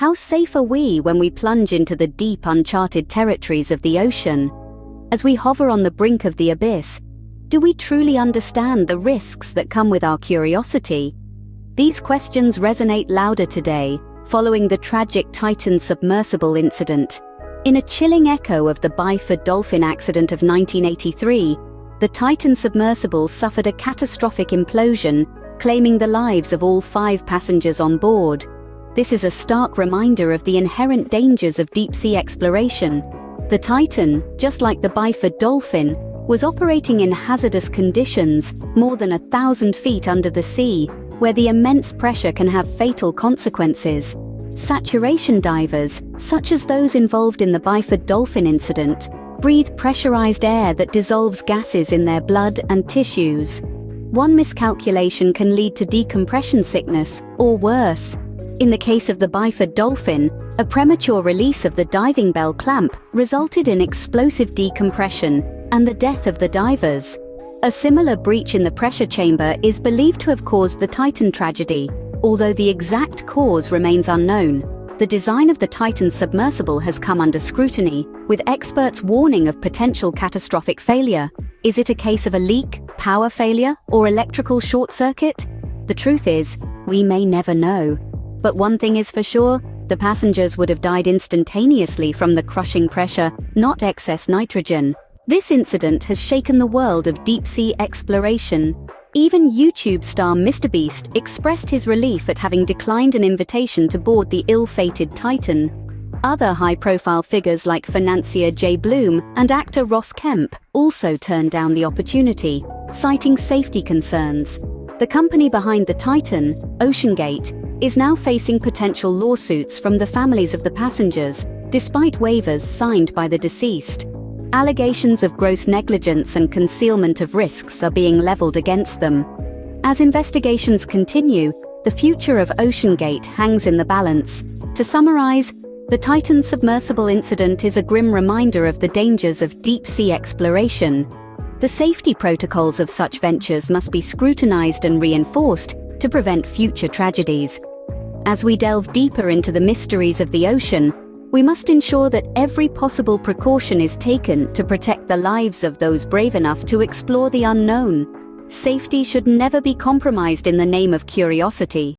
How safe are we when we plunge into the deep, uncharted territories of the ocean? As we hover on the brink of the abyss, do we truly understand the risks that come with our curiosity? These questions resonate louder today, following the tragic Titan submersible incident. In a chilling echo of the Byford dolphin accident of 1983, the Titan submersible suffered a catastrophic implosion, claiming the lives of all 5 passengers on board. This is a stark reminder of the inherent dangers of deep-sea exploration. The Titan, just like the Byford dolphin, was operating in hazardous conditions more than 1,000 feet under the sea, where the immense pressure can have fatal consequences. Saturation divers, such as those involved in the Byford dolphin incident, breathe pressurized air that dissolves gases in their blood and tissues. One miscalculation can lead to decompression sickness, or worse. In the case of the Byford dolphin, a premature release of the diving bell clamp resulted in explosive decompression and the death of the divers. A similar breach in the pressure chamber is believed to have caused the Titan tragedy, although the exact cause remains unknown. The design of the Titan submersible has come under scrutiny, with experts warning of potential catastrophic failure. Is it a case of a leak, power failure, or electrical short circuit? The truth is, we may never know. But one thing is for sure, the passengers would have died instantaneously from the crushing pressure, not excess nitrogen. This incident has shaken the world of deep-sea exploration. Even YouTube star MrBeast expressed his relief at having declined an invitation to board the ill-fated Titan. Other high-profile figures like financier Jay Bloom and actor Ross Kemp also turned down the opportunity, citing safety concerns. The company behind the Titan, OceanGate, is now facing potential lawsuits from the families of the passengers, despite waivers signed by the deceased. Allegations of gross negligence and concealment of risks are being leveled against them. As investigations continue, the future of OceanGate hangs in the balance. To summarize, the Titan submersible incident is a grim reminder of the dangers of deep-sea exploration. The safety protocols of such ventures must be scrutinized and reinforced to prevent future tragedies. As we delve deeper into the mysteries of the ocean, we must ensure that every possible precaution is taken to protect the lives of those brave enough to explore the unknown. Safety should never be compromised in the name of curiosity.